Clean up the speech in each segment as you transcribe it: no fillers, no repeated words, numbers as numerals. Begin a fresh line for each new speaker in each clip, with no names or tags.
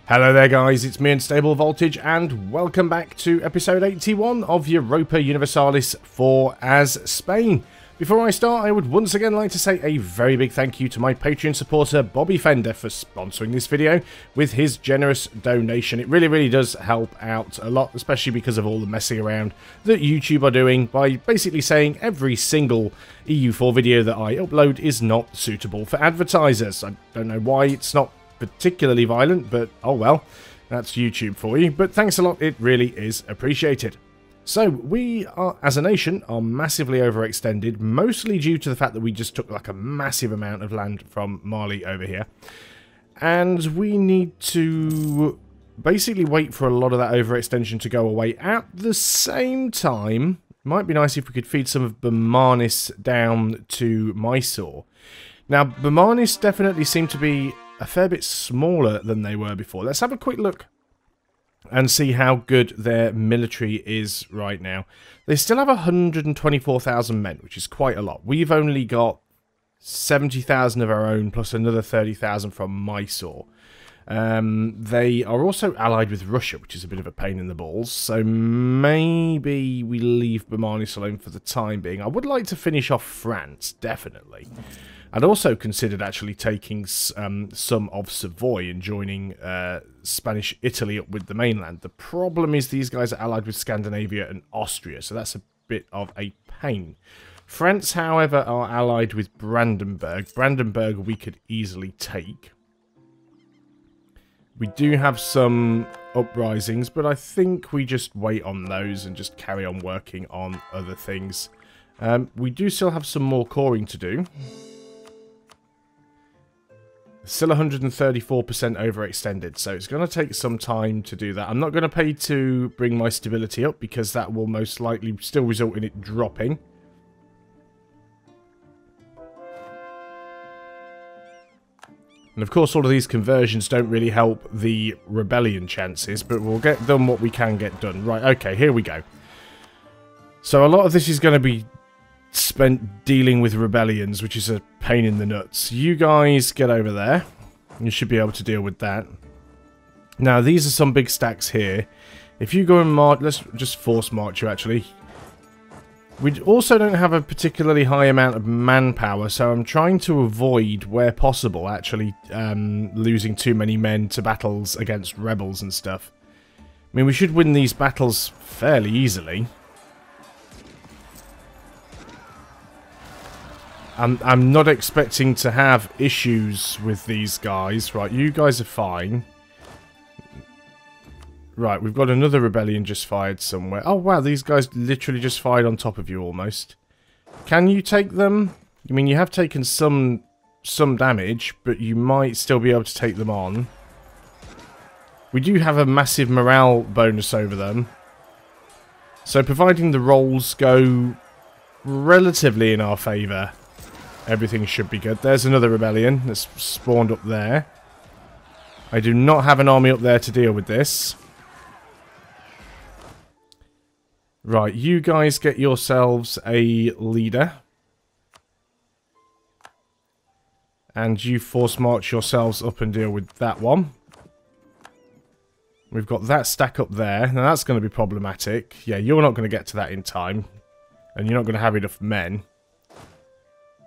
Hello there guys, it's me Unstable Voltage and welcome back to episode 81 of Europa Universalis for As Spain. Before I start, I would once again like to say a very big thank you to my Patreon supporter Bobby Fender for sponsoring this video with his generous donation. It really does help out a lot, especially because of all the messing around that YouTube are doing by basically saying every single EU4 video that I upload is not suitable for advertisers. I don't know why it's not particularly violent, but oh well, that's YouTube for you. But thanks a lot, it really is appreciated. So we are, as a nation, are massively overextended, mostly due to the fact that we just took like a massive amount of land from Mali over here, and we need to basically wait for a lot of that overextension to go away. At the same time, it might be nice if we could feed some of Bermanis down to Mysore. Now Bermanis definitely seem to be a fair bit smaller than they were before. Let's have a quick look and see how good their military is right now. They still have 124,000 men, which is quite a lot. We've only got 70,000 of our own, plus another 30,000 from Mysore. They are also allied with Russia, which is a bit of a pain in the balls, so maybe we leave Bermanis alone for the time being. I would like to finish off France, definitely. I'd also considered actually taking some of Savoy and joining Spanish Italy up with the mainland. The problem is these guys are allied with Scandinavia and Austria, so that's a bit of a pain. France, however, are allied with Brandenburg. Brandenburg we could easily take. We do have some uprisings, but I think we just wait on those and just carry on working on other things. We do still have some more coring to do. Still 134% overextended, so it's going to take some time to do that. I'm not going to pay to bring my stability up because that will most likely still result in it dropping. And of course all of these conversions don't really help the rebellion chances, but we'll get done what we can get done. Right, okay, here we go. So a lot of this is going to be spent dealing with rebellions, which is a pain in the nuts. You guys get over there. You should be able to deal with that. Now, these are some big stacks here. If you go and march, let's just force march you, actually. We also don't have a particularly high amount of manpower, so I'm trying to avoid, where possible, actually losing too many men to battles against rebels and stuff. I mean, we should win these battles fairly easily. I'm not expecting to have issues with these guys. Right, you guys are fine. Right, we've got another rebellion just fired somewhere. Oh, wow, these guys literally just fired on top of you almost. Can you take them? I mean, you have taken some damage, but you might still be able to take them on. We do have a massive morale bonus over them. So, providing the rolls go relatively in our favour, everything should be good. There's another rebellion that's spawned up there. I do not have an army up there to deal with this. Right, you guys get yourselves a leader. And you force march yourselves up and deal with that one. We've got that stack up there. Now that's going to be problematic. Yeah, you're not going to get to that in time. And you're not going to have enough men.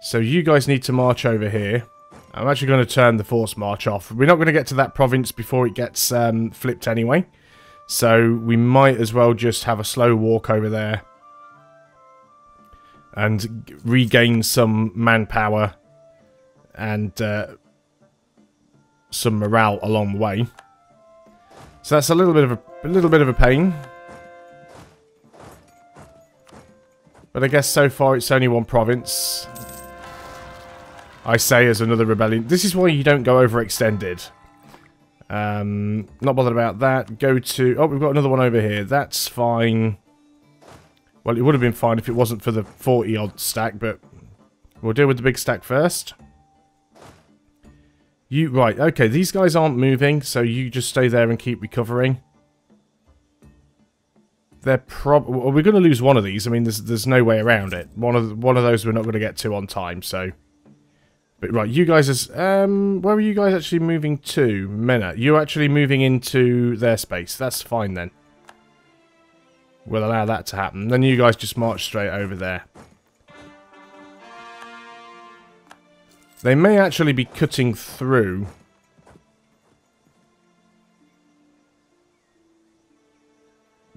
So you guys need to march over here. I'm actually going to turn the force march off. We're not going to get to that province before it gets flipped anyway. So we might as well just have a slow walk over there. And regain some manpower. And some morale along the way. So that's a little bit of a pain. But I guess so far it's only one province. I say as another rebellion. This is why you don't go overextended. Not bothered about that. Go to... Oh, we've got another one over here. That's fine. Well, it would have been fine if it wasn't for the 40-odd stack, but we'll deal with the big stack first. Right, okay, these guys aren't moving, so you just stay there and keep recovering. We're going to lose one of these. I mean, there's no way around it. One of those we're not going to get to on time, so... But right, you guys is where are you guys actually moving to? Mena, you're actually moving into their space. That's fine then. We'll allow that to happen. Then you guys just march straight over there. They may actually be cutting through.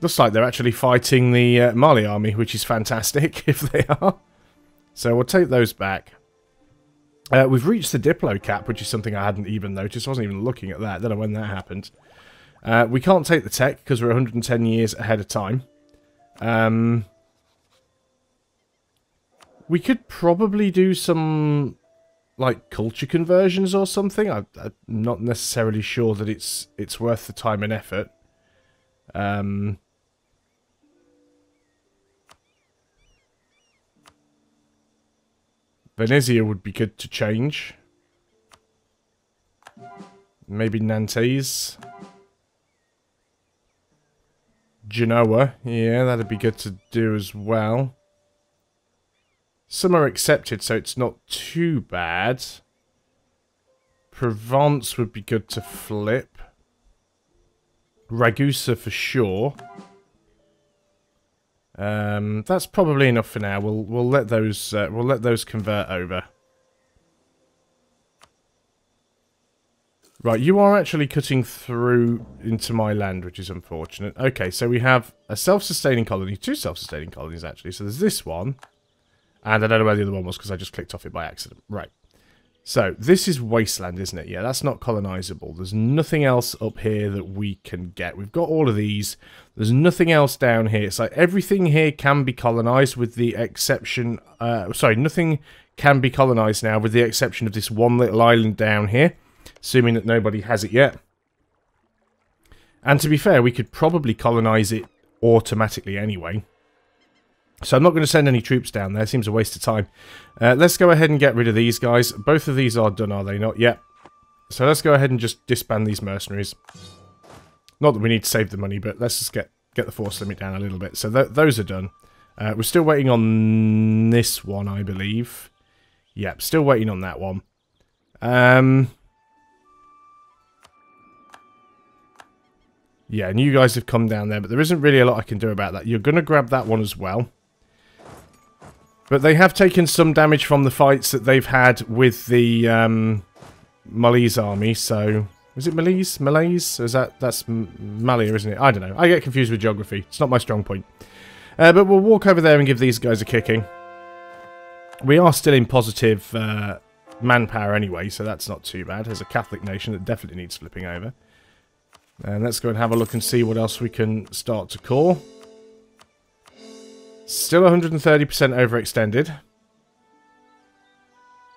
Looks like they're actually fighting the Mali army, which is fantastic if they are. So we'll take those back. We've reached the Diplo cap, which is something I hadn't even noticed. I wasn't even looking at that. Don't know when that happened. We can't take the tech because we're 110 years ahead of time. We could probably do some, like, culture conversions or something. I'm not necessarily sure that it's worth the time and effort. Venezia would be good to change. Maybe Nantes. Genoa. Yeah, that'd be good to do as well. Some are accepted, so it's not too bad. Provence would be good to flip. Ragusa for sure. That's probably enough for now. We'll let those convert over. Right, you are actually cutting through into my land, which is unfortunate. Okay, so we have a self-sustaining colony, 2 self-sustaining colonies actually. So there's this one, and I don't know where the other one was because I just clicked off it by accident. Right. So, this is wasteland, isn't it? Yeah, that's not colonizable. There's nothing else up here that we can get. We've got all of these. There's nothing else down here. It's like everything here can be colonized with the exception... sorry, nothing can be colonized now with the exception of this one little island down here. Assuming that nobody has it yet. And to be fair, we could probably colonize it automatically anyway. So I'm not going to send any troops down there. Seems a waste of time. Let's go ahead and get rid of these guys. Both of these are done, are they not? Yep. So let's go ahead and just disband these mercenaries. Not that we need to save the money, but let's just get the force limit down a little bit. So those are done. We're still waiting on this one, I believe. Yep, still waiting on that one. Yeah, and you guys have come down there, but there isn't really a lot I can do about that. You're going to grab that one as well. But they have taken some damage from the fights that they've had with the Malese army, so... Was it Malese? Malaise? Or is that's Malia, isn't it? I don't know. I get confused with geography. It's not my strong point. But we'll walk over there and give these guys a kicking. We are still in positive manpower anyway, so that's not too bad. There's a Catholic nation that definitely needs flipping over. And let's go and have a look and see what else we can start to core. Still 130% overextended.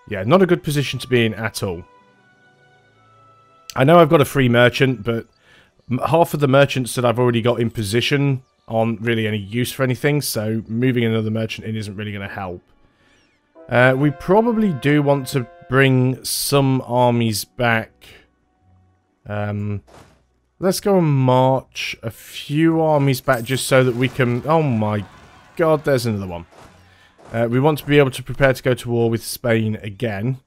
Yeah, not a good position to be in at all. I know I've got a free merchant, but half of the merchants that I've already got in position aren't really any use for anything, so moving another merchant in isn't really going to help. We probably do want to bring some armies back. Let's go and march a few armies back just so that we can... Oh my god, there's another one. We want to be able to prepare to go to war with Spain again.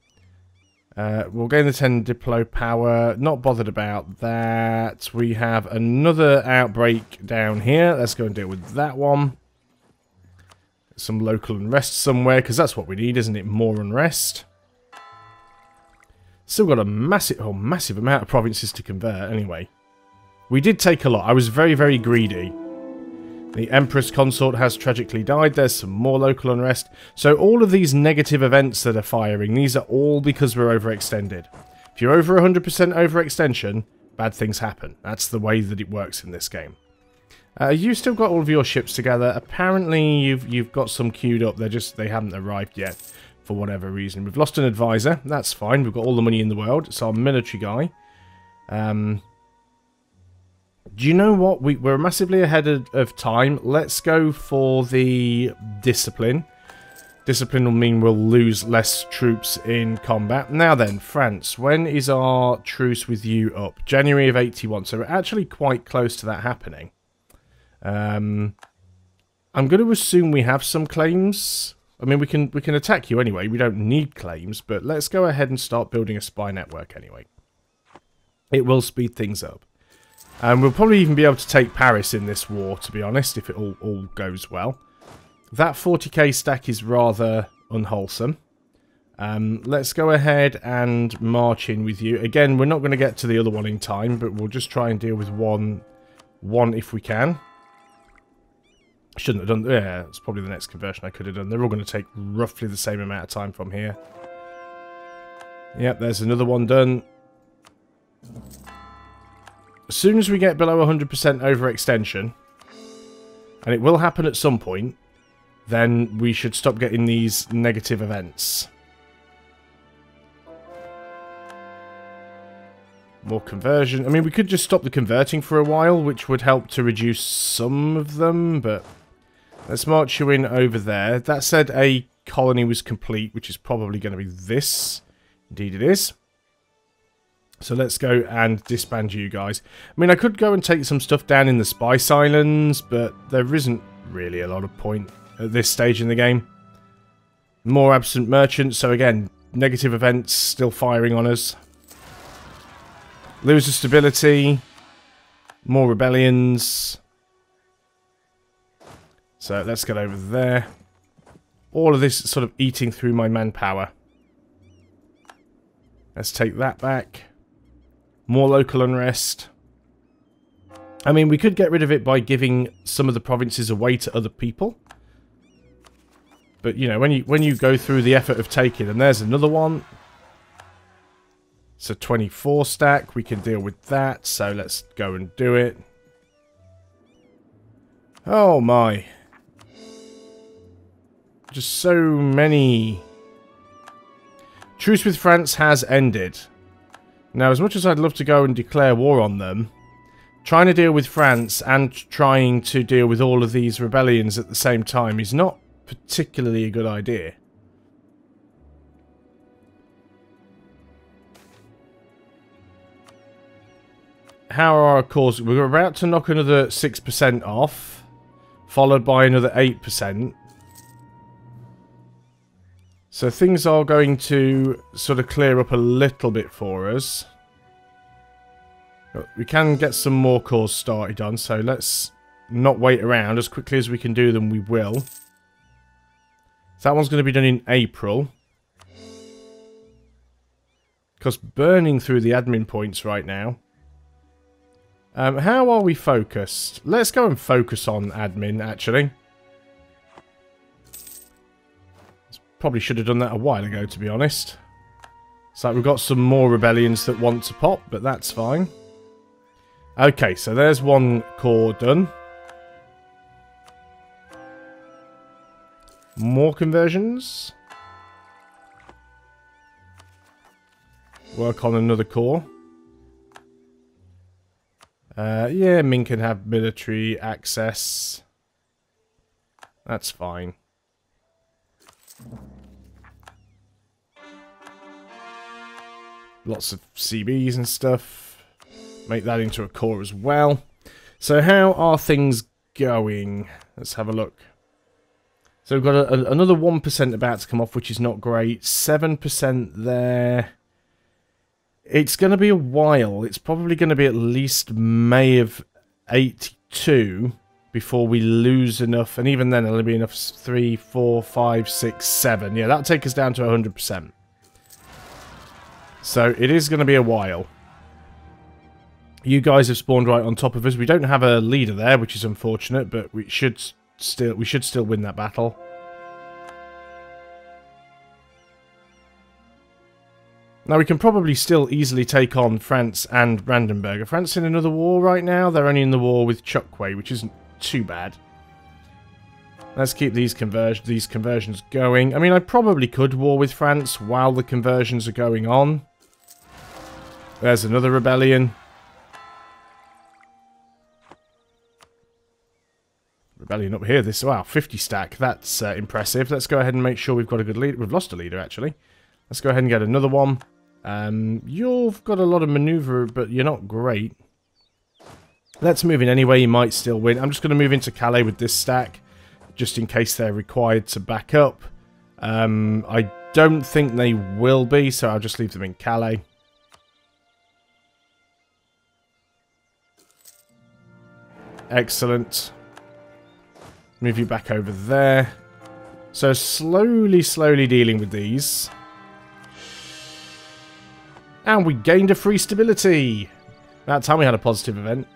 We'll gain the 10 Diplo power. Not bothered about that. We have another outbreak down here. Let's go and deal with that one. Some local unrest somewhere, because that's what we need, isn't it? More unrest. Still got a massive amount of provinces to convert, anyway. We did take a lot. I was very, very greedy. The Empress Consort has tragically died. There's some more local unrest. So all of these negative events that are firing, these are all because we're overextended. If you're over 100% overextension, bad things happen. That's the way that it works in this game. You've still got all of your ships together. Apparently you've got some queued up. They haven't arrived yet for whatever reason. We've lost an advisor. That's fine. We've got all the money in the world. It's our military guy. Do you know what? We're massively ahead of time. Let's go for the discipline. Discipline will mean we'll lose less troops in combat. Now then, France. When is our truce with you up? January of 81. So we're actually quite close to that happening. I'm going to assume we have some claims I mean, we can attack you anyway. We don't need claims, but let's go ahead and start building a spy network anyway. It will speed things up. And we'll probably even be able to take Paris in this war, to be honest, if it all goes well. That 40k stack is rather unwholesome. Let's go ahead and march in with you. Again, we're not going to get to the other one in time, but we'll just try and deal with one if we can. Shouldn't have done... Yeah, it's probably the next conversion I could have done. They're all going to take roughly the same amount of time from here. Yep, there's another one done. As soon as we get below 100% overextension, and it will happen at some point, then we should stop getting these negative events. More conversion. I mean, we could just stop the converting for a while, which would help to reduce some of them, but let's march you in over there. That said, a colony was complete, which is probably going to be this. Indeed it is. So let's go and disband you guys. I mean, I could go and take some stuff down in the Spice Islands, but there isn't really a lot of point at this stage in the game. More absent merchants, so again, negative events still firing on us. Lose of stability. More rebellions. So let's get over there. All of this sort of eating through my manpower. Let's take that back. More local unrest. I mean, we could get rid of it by giving some of the provinces away to other people. But, you know, when you go through the effort of taking, and there's another one. It's a 24 stack. We can deal with that. So let's go and do it. Oh, my. Just so many. Truce with France has ended. Now, as much as I'd love to go and declare war on them, trying to deal with France and trying to deal with all of these rebellions at the same time is not particularly a good idea. How are our cores? We're about to knock another 6% off, followed by another 8%. So things are going to sort of clear up a little bit for us. But we can get some more cores started on, so let's not wait around. As quickly as we can do them, we will. So that one's going to be done in April. Because burning through the admin points right now. How are we focused? Let's go and focus on admin, actually. Probably should have done that a while ago, to be honest. It's like we've got some more rebellions that want to pop, but that's fine. Okay, so there's one core done. More conversions. Work on another core. Yeah, Ming can have military access. That's fine. Lots of CBs and stuff. Make that into a core as well. So how are things going? Let's have a look. So we've got another 1% about to come off, which is not great. 7% there. It's going to be a while. It's probably going to be at least May of 82 before we lose enough. And even then, it'll be enough. 3, 4, 5, 6, 7. Yeah, that'll take us down to 100%. So it is going to be a while. You guys have spawned right on top of us. We don't have a leader there, which is unfortunate, but we should still win that battle. Now, we can probably still easily take on France and Brandenburg. Are France in another war right now? They're only in the war with Chukwe, which isn't too bad. Let's keep these conversions going. I mean, I probably could war with France while the conversions are going on. There's another rebellion. Rebellion up here. This, wow, 50 stack. That's impressive. Let's go ahead and make sure we've got a good leader. We've lost a leader, actually. Let's go ahead and get another one. You've got a lot of maneuver, but you're not great. Let's move in anyway. You might still win. I'm just going to move into Calais with this stack, just in case they're required to back up. I don't think they will be, so I'll just leave them in Calais. Excellent. Move you back over there. So slowly dealing with these. And we gained a free stability. That time we had a positive event.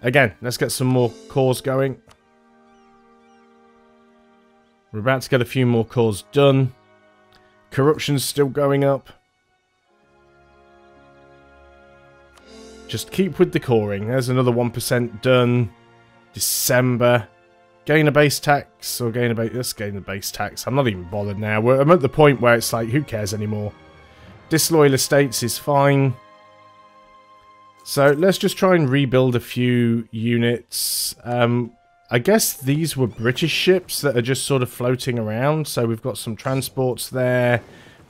Again, let's get some more cores going. We're about to get a few more cores done. Corruption's still going up. Just keep with the coring. There's another 1% done. December. Gain a base tax, or gain a base... Let's gain the base tax. I'm not even bothered now. I'm at the point where it's like, who cares anymore? Disloyal estates is fine. So let's just try and rebuild a few units. I guess these were British ships that are just sort of floating around. So we've got some transports there.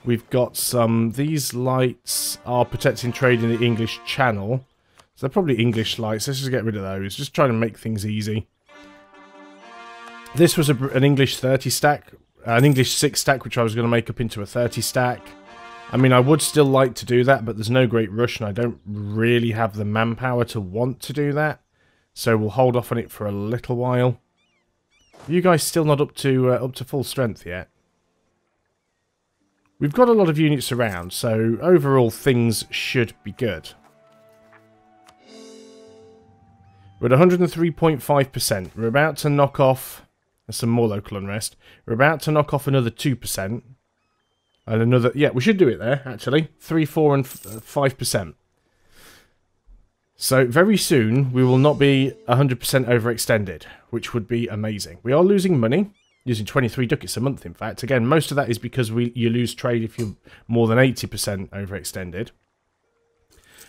We've got some... These lights are protecting trade in the English Channel. So they're probably English lights. Let's just get rid of those. Just trying to make things easy. This was an English 30 stack. An English 6 stack, which I was going to make up into a 30 stack. I mean, I would still like to do that, but there's no great rush, and I don't really have the manpower to want to do that. So we'll hold off on it for a little while. You guys still not up to full strength yet? We've got a lot of units around, so overall things should be good. We're at 103.5%. We're about to knock off... There's some more local unrest. We're about to knock off another 2%. And another... Yeah, we should do it there, actually. 3, 4, and 5%. So, very soon, we will not be 100% overextended, which would be amazing. We are losing money. Using 23 ducats a month, in fact. Again, most of that is because you lose trade if you're more than 80% overextended.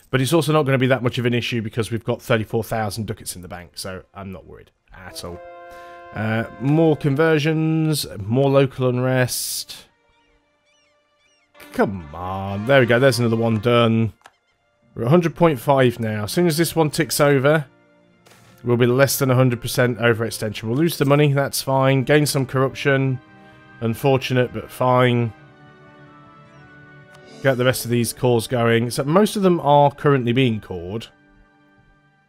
But it's also not going to be that much of an issue because we've got 34,000 ducats in the bank, so I'm not worried at all. More conversions, more local unrest. Come on, there we go, there's another one done. We're at 100.5 now. As soon as this one ticks over, we'll be less than 100% overextension. We'll lose the money, that's fine. Gain some corruption. Unfortunate, but fine. Get the rest of these cores going. So most of them are currently being cored.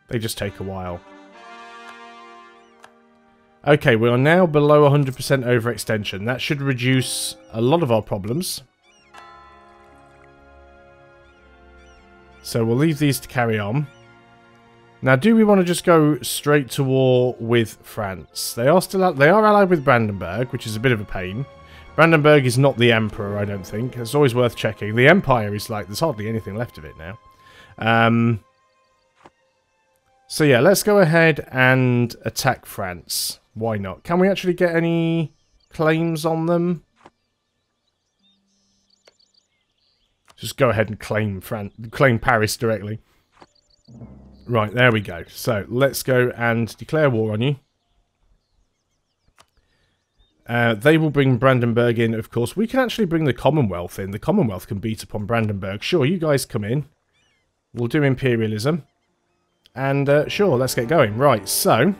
They just take a while. Okay, we are now below 100% overextension. That should reduce a lot of our problems. So we'll leave these to carry on. Now, do we want to just go straight to war with France? They are still they are allied with Brandenburg, which is a bit of a pain. Brandenburg is not the Emperor, I don't think. It's always worth checking. The Empire is like, there's hardly anything left of it now. So yeah, let's go ahead and attack France. Why not? Can we actually get any claims on them? Just go ahead and claim Paris directly. Right, there we go. So, let's go and declare war on you. They will bring Brandenburg in, of course. We can actually bring the Commonwealth in. The Commonwealth can beat upon Brandenburg. Sure, you guys come in. We'll do imperialism. And, sure, let's get going. Right, so...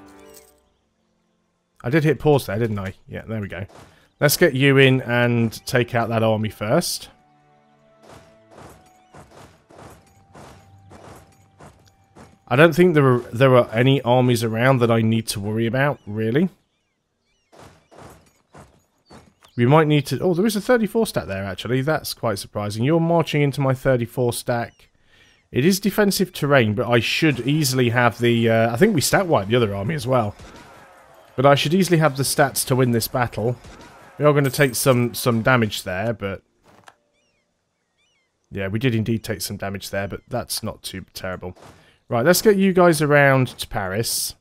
I did hit pause there, didn't I? Yeah, there we go. Let's get you in and take out that army first. I don't think there are any armies around that I need to worry about, really. We might need to... Oh, there is a 34 stack there, actually. That's quite surprising. You're marching into my 34 stack. It is defensive terrain, but I should easily have the... I think we stat wiped the other army as well. But I should easily have the stats to win this battle. We are going to take some damage there, but... Yeah, we did indeed take some damage there, but that's not too terrible. Right, let's get you guys around to Paris.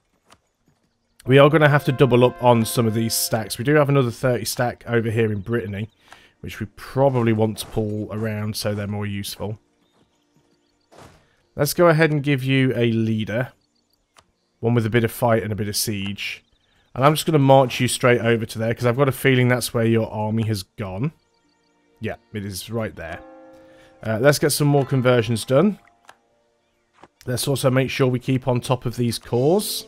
We are going to have to double up on some of these stacks. We do have another 30 stack over here in Brittany, which we probably want to pull around so they're more useful. Let's go ahead and give you a leader. One with a bit of fight and a bit of siege. And I'm just going to march you straight over to there, because I've got a feeling that's where your army has gone. Yeah, it is right there. Let's get some more conversions done. Let's also make sure we keep on top of these cores.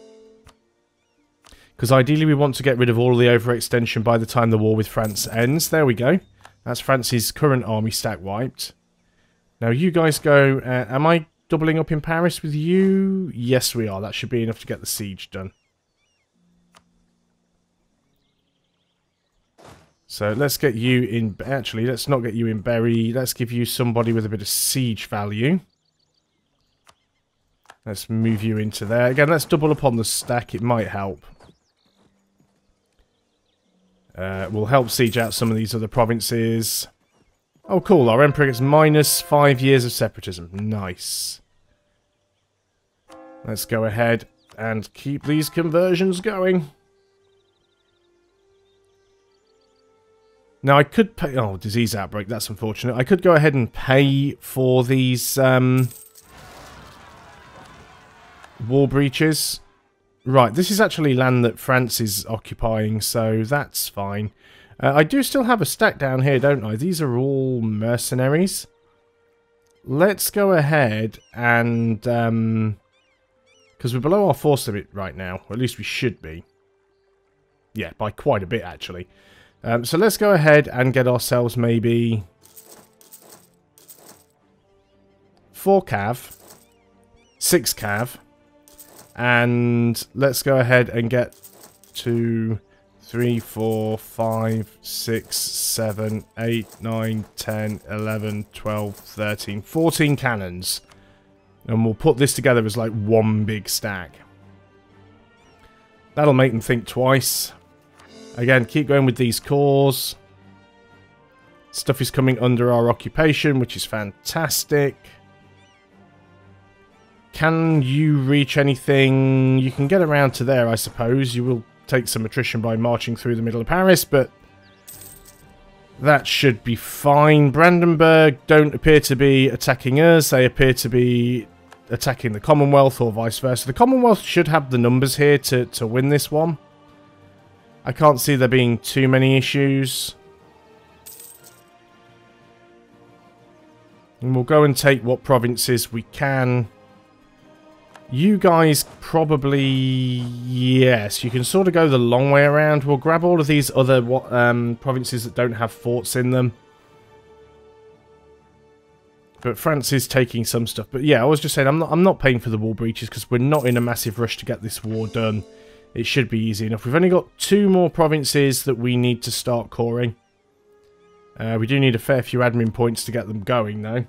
Because ideally we want to get rid of all of the overextension by the time the war with France ends. There we go. That's France's current army stack wiped. Now you guys go... am I doubling up in Paris with you? Yes, we are. That should be enough to get the siege done. So let's get you in... Actually, let's not get you in Berry. Let's give you somebody with a bit of siege value. Let's move you into there. Again, let's double up on the stack. It might help. We'll help siege out some of these other provinces. Oh, cool. Our Emperor gets -5 years of separatism. Nice. Let's go ahead and keep these conversions going. Now, I could pay... Oh, disease outbreak. That's unfortunate. I could go ahead and pay for these war breaches. Right, this is actually land that France is occupying, so that's fine. I do still have a stack down here, don't I? These are all mercenaries. Let's go ahead and... because we're below our force limit right now. Or at least we should be. Yeah, by quite a bit, actually. So let's go ahead and get ourselves maybe 4 cav, 6 cav, and let's go ahead and get 2, 3, 4, 5, 6, 7, 8, 9, 10, 11, 12, 13, 14 cannons. And we'll put this together as like one big stack. That'll make them think twice. Again, keep going with these cores. Stuff is coming under our occupation, which is fantastic. Can you reach anything? You can get around to there, I suppose. You will take some attrition by marching through the middle of Paris, but that should be fine. Brandenburg don't appear to be attacking us. They appear to be attacking the Commonwealth or vice versa. The Commonwealth should have the numbers here to win this one. I can't see there being too many issues. And we'll go and take what provinces we can. You guys probably... Yes, you can sort of go the long way around. We'll grab all of these other provinces that don't have forts in them. But France is taking some stuff. But yeah, I was just saying, I'm not paying for the wall breaches because we're not in a massive rush to get this war done. It should be easy enough. We've only got 2 more provinces that we need to start coring. We do need a fair few admin points to get them going, though.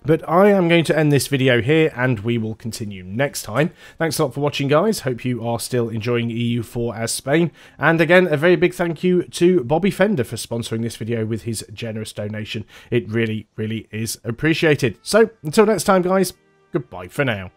But I am going to end this video here, and we will continue next time. Thanks a lot for watching, guys. Hope you are still enjoying EU4 as Spain. And again, a very big thank you to Bobby Fender for sponsoring this video with his generous donation. It really, really is appreciated. So, until next time, guys, goodbye for now.